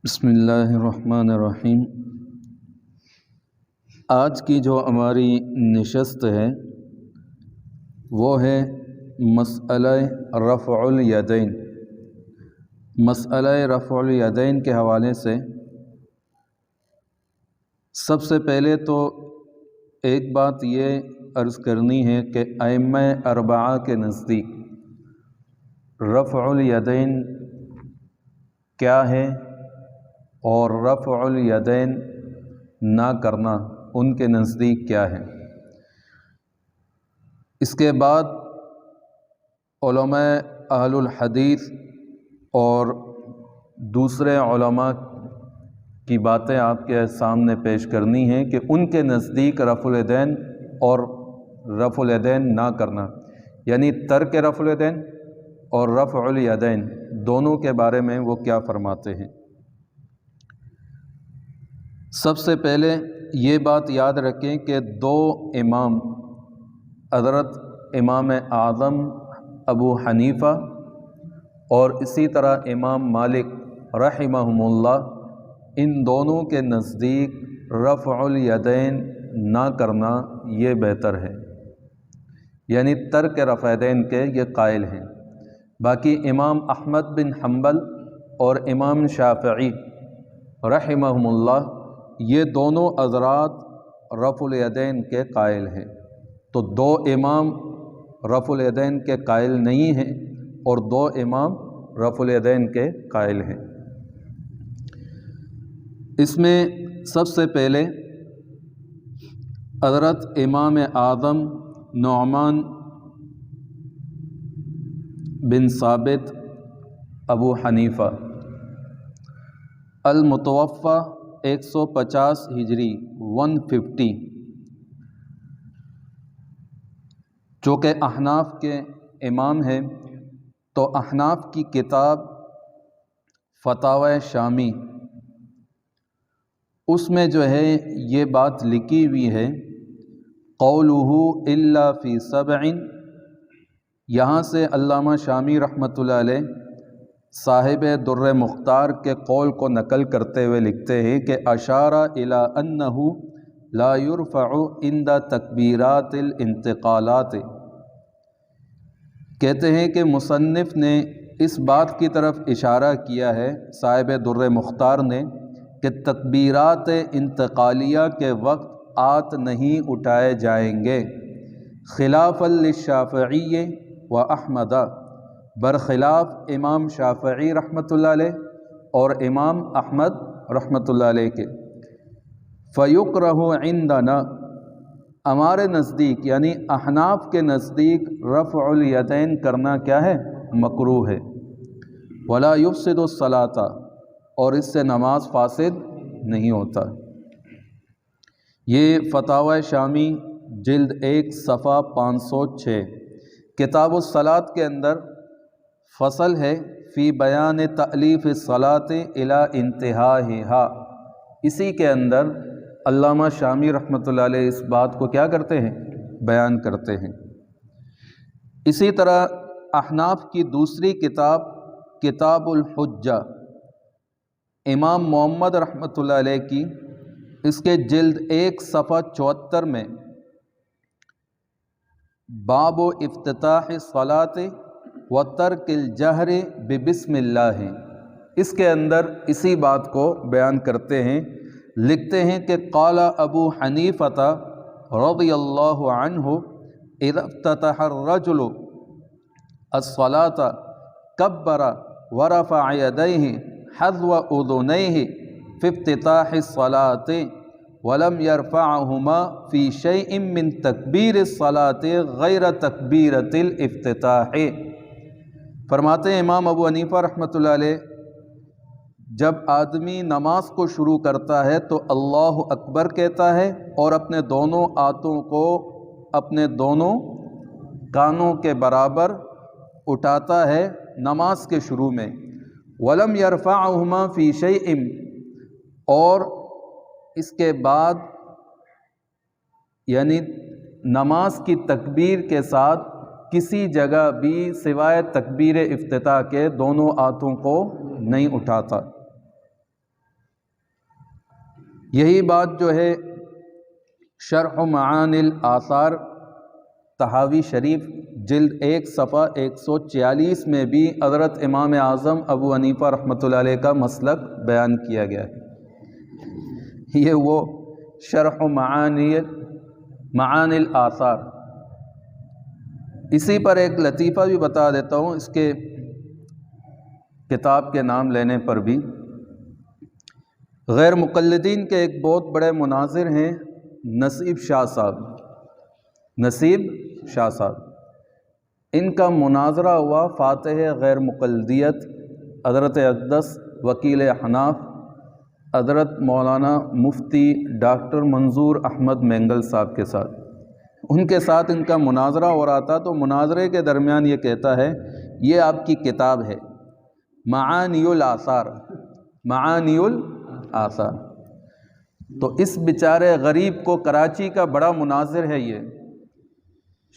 بسم اللہ الرحمن الرحیم۔ آج کی جو ہماری نشست ہے وہ ہے مسئلہ رفع الیدین۔ مسئلہ رفع الیدین کے حوالے سے سب سے پہلے تو ایک بات یہ عرض کرنی ہے کہ ائمہ اربعہ کے نزدیک رفع الیدین کیا ہے اور رفع الیدین نہ کرنا ان کے نزدیک کیا ہے۔ اس کے بعد علماء اہل الحدیث اور دوسرے علماء کی باتیں آپ کے سامنے پیش کرنی ہیں کہ ان کے نزدیک رفع الیدین اور رفع الیدین نہ کرنا، یعنی ترک رفع الیدین اور رفع الیدین دونوں کے بارے میں وہ کیا فرماتے ہیں۔ سب سے پہلے یہ بات یاد رکھیں کہ دو امام حضرت امام اعظم ابو حنیفہ اور اسی طرح امام مالک رحمہم اللہ، ان دونوں کے نزدیک رفع الیدین نہ کرنا یہ بہتر ہے، یعنی ترک رفع الیدین کے یہ قائل ہیں۔ باقی امام احمد بن حنبل اور امام شافعی رحمہم اللہ یہ دونوں حضرات رفع الیدین کے قائل ہیں، تو دو امام رفع الیدین کے قائل نہیں ہیں اور دو امام رفع الیدین کے قائل ہیں۔ اس میں سب سے پہلے حضرت امام اعظم نعمان بن ثابت ابو حنیفہ المتوفی 150 ہجری 150، چونکہ احناف کے امام ہیں تو احناف کی کتاب فتاوی شامی اس میں جو ہے یہ بات لکھی ہوئی ہے قولہ الا فی سبع۔ یہاں سے علامہ شامی رحمۃ اللہ علیہ صاحب در مختار کے قول کو نقل کرتے ہوئے لکھتے ہیں کہ اشار الی انہ لا یرفع عند تکبیرات الانتقالات، کہتے ہیں کہ مصنف نے اس بات کی طرف اشارہ کیا ہے صاحب در مختار نے کہ تکبیرات انتقالیہ کے وقت آت نہیں اٹھائے جائیں گے، خلافا للشافعی و احمد، برخلاف امام شافعی رحمۃ اللہ علیہ اور امام احمد رحمۃ اللہ علیہ کے۔ فیکرہ عندنا، ہمارے نزدیک یعنی احناف کے نزدیک رفع الیدین کرنا کیا ہے؟ مکروہ ہے۔ ولا یفسد الصلاۃ، اور اس سے نماز فاسد نہیں ہوتا۔ یہ فتاوی شامی جلد 1 صفحہ 506، کتاب الصلاۃ کے اندر فصل ہے فی بیان تألیف الصلاۃ الی انتہائہا، اسی کے اندر علامہ شامی رحمۃ اللہ علیہ اس بات کو کیا کرتے ہیں؟ بیان کرتے ہیں۔ اسی طرح احناف کی دوسری کتاب کتاب الحجہ امام محمد رحمۃ اللہ علیہ کی، اس کے جلد 1 صفحہ 74 میں باب افتتاح الصلاۃ و ترک الجہر ببسم اللہ، اس کے اندر اسی بات کو بیان کرتے ہیں، لکھتے ہیں کہ قال ابو حنیفہ رضی اللہ عنہ اذا افتتح الرجل الصلاۃ کبر ورفع یدیہ حذو اذنیہ فی افتتاح الصلاۃ ولم یرفعہما فی شیء من تکبیر الصلاۃ غیر تکبیرۃ الافتتاح۔ فرماتے ہیں امام ابو حنیفہ رحمۃ اللہ علیہ جب آدمی نماز کو شروع کرتا ہے تو اللہ اکبر کہتا ہے اور اپنے دونوں ہاتھوں کو اپنے دونوں کانوں کے برابر اٹھاتا ہے نماز کے شروع میں، ولم یرفعہما فی شیء، اور اس کے بعد یعنی نماز کی تکبیر کے ساتھ کسی جگہ بھی سوائے تکبیر افتتاح کے دونوں ہاتھوں کو نہیں اٹھاتا۔ یہی بات جو ہے شرح معانی الآثار طحاوی شریف جلد 1 صفحہ 146 میں بھی حضرت امام اعظم ابو حنیفہ رحمۃ اللہ علیہ کا مسلک بیان کیا گیا ہے۔ یہ وہ شرح معانی الآثار۔ اسی پر ایک لطیفہ بھی بتا دیتا ہوں، اس کے کتاب کے نام لینے پر بھی۔ غیر مقلدین کے ایک بہت بڑے مناظر ہیں نصیب شاہ صاحب، نصیب شاہ صاحب، ان کا مناظرہ ہوا فاتح غیر مقلدیت حضرت اقدس وکیل احناف حضرت مولانا مفتی ڈاکٹر منظور احمد مینگل صاحب کے ساتھ۔ ان کے ساتھ ان کا مناظرہ ہو رہا تھا، تو مناظرے کے درمیان یہ کہتا ہے یہ آپ کی کتاب ہے معانی الآثار، معانی الآثار۔ تو اس بیچارے غریب کو، کراچی کا بڑا مناظر ہے یہ،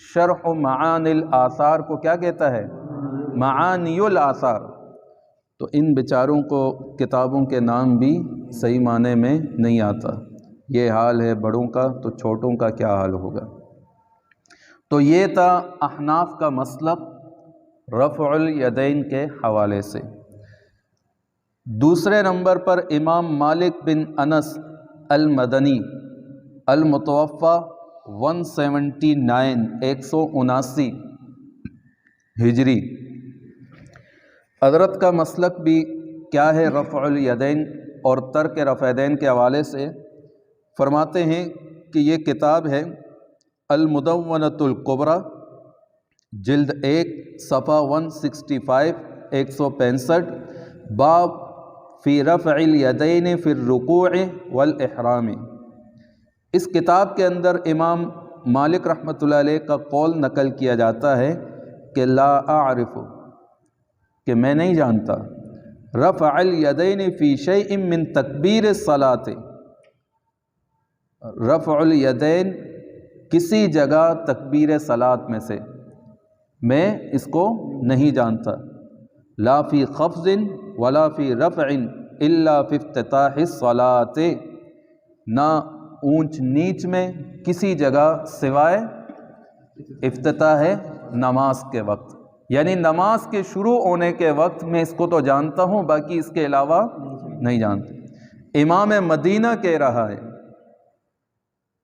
شرح معانی الآثار کو کیا کہتا ہے؟ معانی الآثار۔ تو ان بیچاروں کو کتابوں کے نام بھی صحیح معنی میں نہیں آتا۔ یہ حال ہے بڑوں کا، تو چھوٹوں کا کیا حال ہوگا؟ تو یہ تھا احناف کا مسلک رفع الیدین کے حوالے سے۔ دوسرے نمبر پر امام مالک بن انس المدنی المتوفی 179 ہجری، حضرت کا مسلک بھی کیا ہے رفع الیدین اور ترک رفع یدین کے حوالے سے؟ فرماتے ہیں کہ یہ کتاب ہے المدونۃ الکبریٰ، جلد 1 صفحہ 165 165، باب فی رفع الیدین فی الرکوع والاحرام۔ اس کتاب کے اندر امام مالک رحمۃ اللہ علیہ کا قول نقل کیا جاتا ہے کہ لا اعرف، کہ میں نہیں جانتا، رفع الیدین فی شیء من تکبیر الصلاۃ، رفع الیدین کسی جگہ تکبیر صلاۃ میں سے میں اس کو نہیں جانتا، لا فی خفض ولا فی رفع الا فی افتتاح الصلاۃ، نہ اونچ نیچ میں کسی جگہ سوائے افتتاح نماز کے وقت، یعنی نماز کے شروع ہونے کے وقت میں اس کو تو جانتا ہوں، باقی اس کے علاوہ نہیں جانتا۔ امام مدینہ کہہ رہا ہے،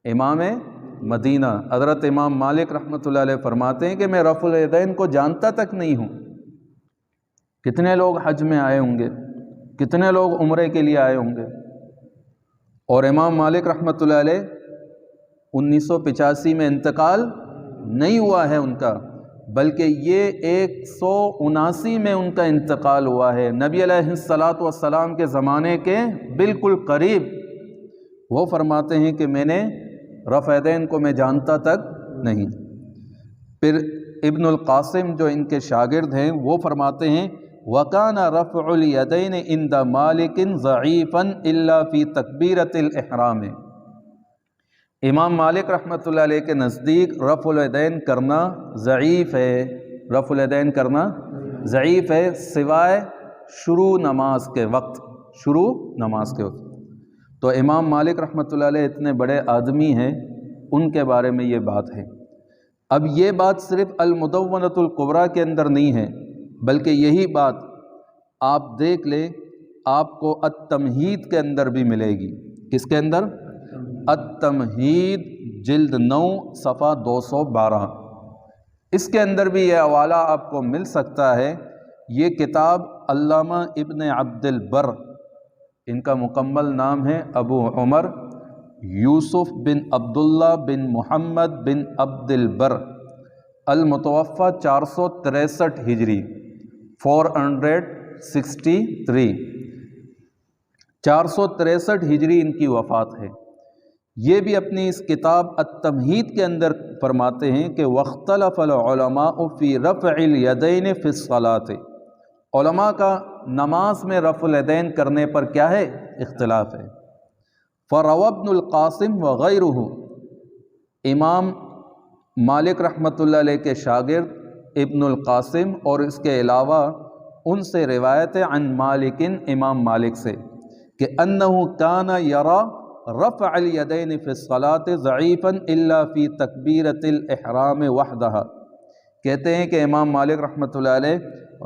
امام مدینہ حضرت امام مالک رحمۃ اللہ علیہ فرماتے ہیں کہ میں رفع الیدین کو جانتا تک نہیں ہوں۔ کتنے لوگ حج میں آئے ہوں گے، کتنے لوگ عمرے کے لیے آئے ہوں گے، اور امام مالک رحمۃ اللہ علیہ 1985 میں انتقال نہیں ہوا ہے ان کا، بلکہ یہ 179 میں ان کا انتقال ہوا ہے، نبی علیہ الصلاۃ والسلام کے زمانے کے بالکل قریب۔ وہ فرماتے ہیں کہ میں نے رفع یدین کو میں جانتا تک نہیں۔ پھر ابن القاسم جو ان کے شاگرد ہیں وہ فرماتے ہیں وَكَانَ رَفْعُ الْيَدَيْنِ عِنْدَ مَالِكٍ ضَعِيفًا إِلَّا فِي تَكْبِيرَةِ الْإِحْرَامِ۔ امام مالک رحمۃ اللہ علیہ کے نزدیک رفع الیدین کرنا ضعیف ہے، رفع الیدین کرنا ضعیف ہے سوائے شروع نماز کے وقت، شروع نماز کے وقت۔ تو امام مالک رحمۃ اللہ علیہ اتنے بڑے آدمی ہیں، ان کے بارے میں یہ بات ہے۔ اب یہ بات صرف المدونۃ الکبریٰ کے اندر نہیں ہے، بلکہ یہی بات آپ دیکھ لیں آپ کو التمہید کے اندر بھی ملے گی۔ کس کے اندر؟ التمہید جلد 9 صفحہ 212، اس کے اندر بھی یہ حوالہ آپ کو مل سکتا ہے۔ یہ کتاب علامہ ابن عبد البر، ان کا مکمل نام ہے ابو عمر یوسف بن عبداللہ بن محمد بن عبد البر، المتوفی 463 ہجری 463، 463 ہجری ان کی وفات ہے۔ یہ بھی اپنی اس کتاب التمہید کے اندر فرماتے ہیں کہ واختلف العلماء فی رفع الیدین فی الصلاۃ، علماء کا نماز میں رفع الیدین کرنے پر کیا ہے؟ اختلاف ہے۔ فروى ابن القاسم وغیرہ، امام مالک رحمۃ اللہ علیہ کے شاگرد ابن القاسم اور اس کے علاوہ ان سے روایت ہے عن مالک، امام مالک سے، کہ انہ کان یرا رفع الیدین فی الصلاۃ ضعیفا الا فی تکبیرۃ الاحرام وحدہا، کہتے ہیں کہ امام مالک رحمۃ اللہ علیہ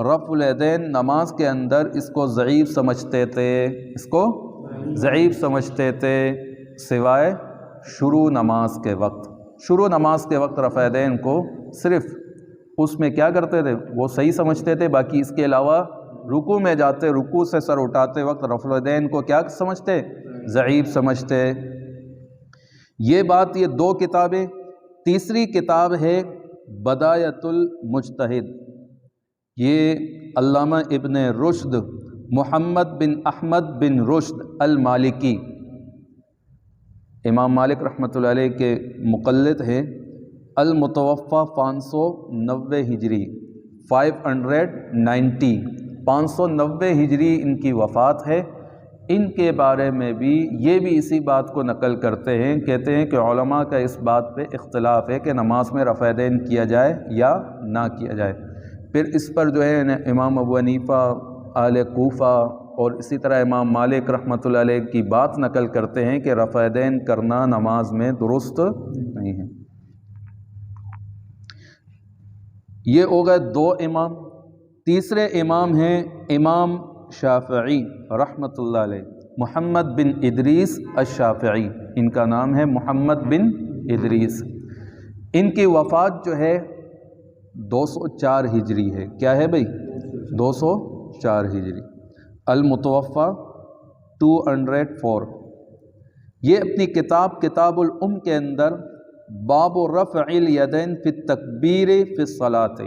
رفع الیدین نماز کے اندر اس کو ضعیف سمجھتے تھے، اس کو ضعیف سمجھتے تھے سوائے شروع نماز کے وقت۔ شروع نماز کے وقت رفع الیدین کو صرف اس میں کیا کرتے تھے، وہ صحیح سمجھتے تھے، باقی اس کے علاوہ رکوع میں جاتے، رکوع سے سر اٹھاتے وقت رفع الیدین کو کیا سمجھتے، ضعیف سمجھتے۔ یہ بات، یہ دو کتابیں۔ تیسری کتاب ہے بدایۃ المجتہد، یہ علامہ ابن رشد محمد بن احمد بن رشد المالکی، امام مالک رحمۃ اللہ علیہ کے مقلد ہیں، المتوفی 590 ہجری 590 590 ہجری ان کی وفات ہے۔ ان کے بارے میں بھی یہ بھی اسی بات کو نقل کرتے ہیں، کہتے ہیں کہ علماء کا اس بات پہ اختلاف ہے کہ نماز میں رفع یدین کیا جائے یا نہ کیا جائے۔ پھر اس پر جو ہے امام ابو حنیفہ، اہل کوفہ اور اسی طرح امام مالک رحمۃ اللہ علیہ کی بات نقل کرتے ہیں کہ رفع یدین کرنا نماز میں درست نہیں ہے۔ یہ ہو گئے دو امام۔ تیسرے امام ہیں امام شافعی رحمۃ اللہ علیہ، محمد بن ادریس الشافعی، ان کا نام ہے محمد بن ادریس۔ ان کی وفات جو ہے 204 ہجری ہے۔ کیا ہے بھائی؟ 204 ہجری۔ المتوفی 204۔ یہ اپنی کتاب کتاب الام کے اندر باب رفع الیدین فی التکبیر فی الصلاۃ،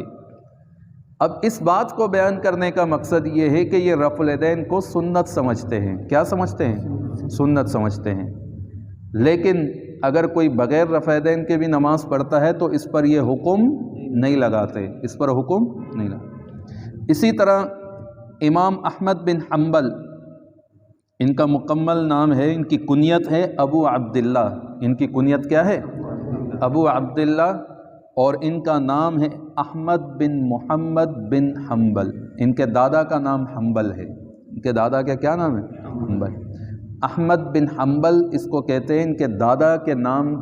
اب اس بات کو بیان کرنے کا مقصد یہ ہے کہ یہ رفع الیدین کو سنت سمجھتے ہیں۔ کیا سمجھتے ہیں؟ سنت سمجھتے ہیں، لیکن اگر کوئی بغیر رفع یدین کے بھی نماز پڑھتا ہے تو اس پر یہ حکم نہیں لگاتے، اس پر حکم نہیں لگاتے۔ اسی طرح امام احمد بن حنبل، ان کا مکمل نام ہے، ان کی کنیت ہے ابو عبداللہ۔ ان کی کنیت کیا ہے؟ ابو عبداللہ، اور ان کا نام ہے احمد بن محمد بن حنبل۔ ان کے دادا کا نام حنبل ہے۔ ان کے دادا کا کیا نام ہے؟ حنبل۔ احمد بن حنبل اس کو کہتے ہیں، ان کے دادا کے نام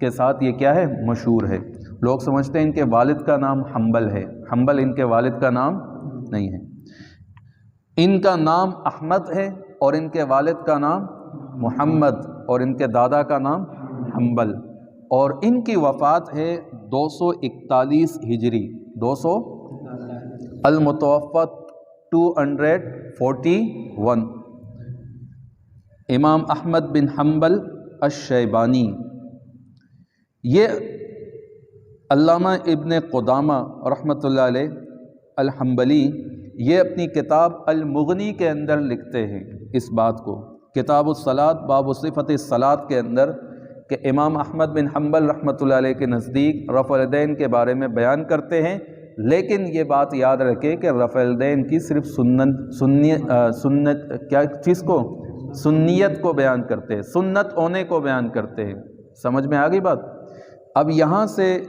کے ساتھ یہ کیا ہے؟ مشہور ہے۔ لوگ سمجھتے ہیں ان کے والد کا نام حنبل ہے، حنبل ان کے والد کا نام نہیں ہے۔ ان کا نام احمد ہے اور ان کے والد کا نام محمد اور ان کے دادا کا نام حنبل، اور ان کی وفات ہے 241 ہجری، 200 المتوفی 241۔ امام احمد بن حنبل الشیبانی۔ یہ علامہ ابن قدامہ رحمۃ اللہ علیہ الحنبلی، یہ اپنی کتاب المغنی کے اندر لکھتے ہیں اس بات کو، کتاب الصلاۃ باب صفت الصلاۃ کے اندر، کہ امام احمد بن حنبل رحمۃ اللہ علیہ کے نزدیک رفع الیدین کے بارے میں بیان کرتے ہیں، لیکن یہ بات یاد رکھیں کہ رفع الیدین کی صرف سنت کیا چیز کو؟ سنیت کو بیان کرتے ہیں، سنت ہونے کو بیان کرتے ہیں۔ سمجھ میں آ گئی بات؟ اب یہاں سے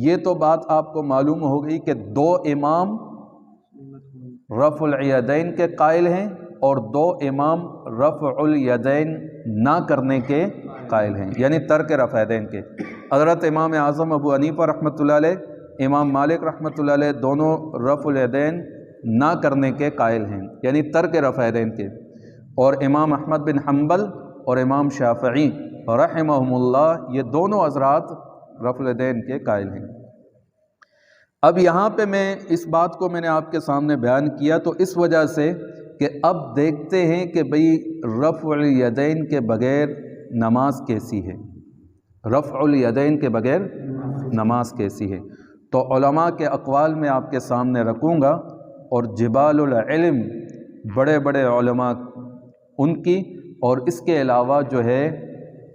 یہ تو بات آپ کو معلوم ہو گئی کہ دو امام رفع الیدین کے قائل ہیں اور دو امام رفع الیدین نہ کرنے کے قائل ہیں، یعنی ترک رفع یدین کے۔ حضرت امام اعظم ابو حنیفہ رحمۃ اللہ علیہ، امام مالک رحمۃ اللہ علیہ، دونوں رفع الیدین نہ کرنے کے قائل ہیں، یعنی ترک رفع یدین کے، اور امام احمد بن حنبل اور امام شافعی رحمہم اللہ، یہ دونوں حضرات رفع الیدین کے قائل ہیں۔ اب یہاں پہ میں اس بات کو میں نے آپ کے سامنے بیان کیا تو اس وجہ سے کہ اب دیکھتے ہیں کہ بھئی رفع الیدین کے بغیر نماز کیسی ہے، رفع الیدین کے بغیر نماز کیسی ہے۔ تو علماء کے اقوال میں آپ کے سامنے رکھوں گا، اور جبال العلم بڑے بڑے علماء ان کی، اور اس کے علاوہ جو ہے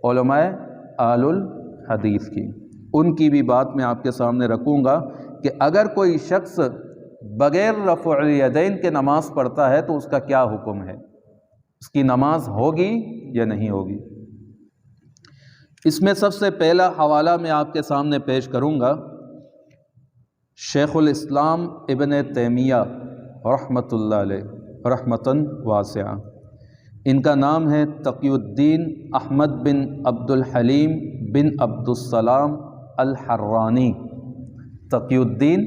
علماء اہل الحدیث کی، ان کی بھی بات میں آپ کے سامنے رکھوں گا کہ اگر کوئی شخص بغیر رفع الیدین کے نماز پڑھتا ہے تو اس کا کیا حکم ہے، اس کی نماز ہوگی یا نہیں ہوگی۔ اس میں سب سے پہلا حوالہ میں آپ کے سامنے پیش کروں گا شیخ الاسلام ابن تیمیہ رحمۃ اللہ علیہ رحمتاً واسعہ۔ ان کا نام ہے تقی الدین احمد بن عبد الحلیم بن عبد السلام الحرانی۔ تقی الدین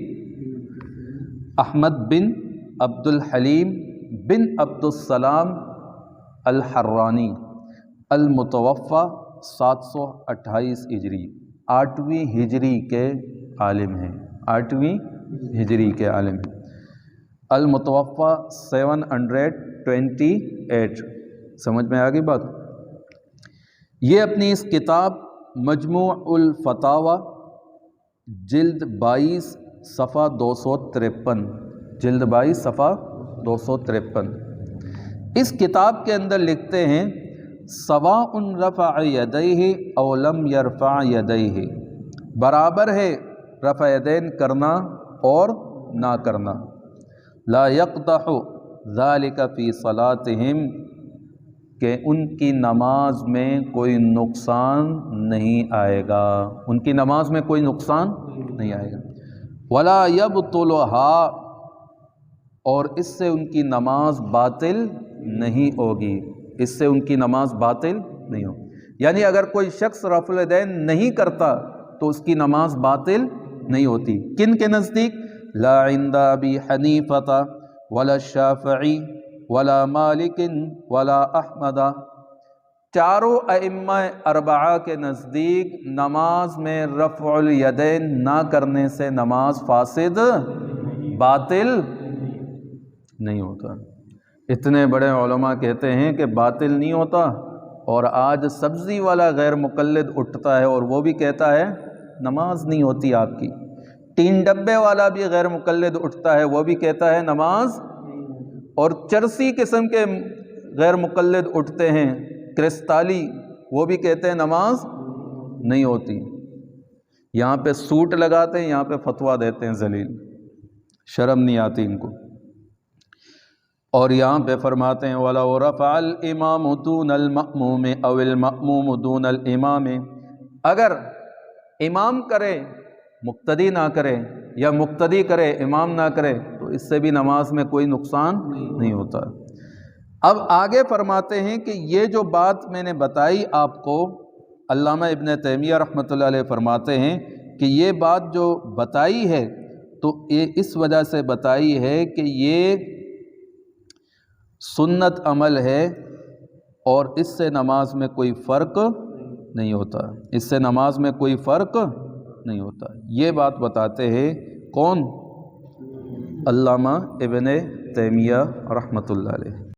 احمد بن عبد الحلیم بن عبد السلام الحرانی، المتوفی 728 ہجری، 8ویں ہجری کے عالم ہیں، 8ویں ہجری کے عالم ہیں۔ المتوفی 728۔ سمجھ میں آ گئی بات؟ یہ اپنی اس کتاب مجموع الفتاوی جلد 22 صفحہ 253، جلد 22 صفحہ 253، اس کتاب کے اندر لکھتے ہیں سواء رفع یدیہ او لم یرفع یدیہ، برابر ہے رفع یدین کرنا اور نہ کرنا، لا یقدح ذلک فی صلاتہم، کہ ان کی نماز میں کوئی نقصان نہیں آئے گا، ان کی نماز میں کوئی نقصان نہیں آئے گا، ولا یبطلھا، اور اس سے ان کی نماز باطل نہیں ہوگی، اس سے ان کی نماز باطل نہیں ہوگی۔ یعنی اگر کوئی شخص رفع الیدین نہیں کرتا تو اس کی نماز باطل نہیں ہوتی۔ کن کے نزدیک؟ لا عند ابی حنیفہ ولا الشافعی ولا مالک ولا احمد، چاروں ائمہ اربعہ کے نزدیک نماز میں رفع الیدین نہ کرنے سے نماز فاسد باطل نہیں ہوتا۔ اتنے بڑے علماء کہتے ہیں کہ باطل نہیں ہوتا، اور آج سبزی والا غیر مقلد اٹھتا ہے اور وہ بھی کہتا ہے نماز نہیں ہوتی آپ کی۔ تین ڈبے والا بھی غیر مقلد اٹھتا ہے، وہ بھی کہتا ہے نماز، اور چرسی قسم کے غیر مقلد اٹھتے ہیں کرسٹالی، وہ بھی کہتے ہیں نماز نہیں ہوتی۔ یہاں پہ سوٹ لگاتے ہیں، یہاں پہ فتویٰ دیتے ہیں ذلیل، شرم نہیں آتی ان کو۔ اور یہاں پہ فرماتے ہیں وَلَوْ رَفَعَ الْإِمَامُ دُونَ الْمَأْمُومِ أَوِ الْمَأْمُومُ دُونَ الْإِمَامِ، اگر امام کرے مقتدی نہ کرے، یا مقتدی کرے امام نہ کرے، تو اس سے بھی نماز میں کوئی نقصان نہیں ہوتا۔ اب آگے فرماتے ہیں کہ یہ جو بات میں نے بتائی آپ کو، علامہ ابن تیمیہ رحمۃ اللہ علیہ فرماتے ہیں کہ یہ بات جو بتائی ہے تو یہ اس وجہ سے بتائی ہے کہ یہ سنت عمل ہے، اور اس سے نماز میں کوئی فرق نہیں ہوتا، اس سے نماز میں کوئی فرق نہیں ہوتا۔ یہ بات بتاتے ہیں کون؟ علامہ ابن تیمیہ رحمۃ اللہ علیہ۔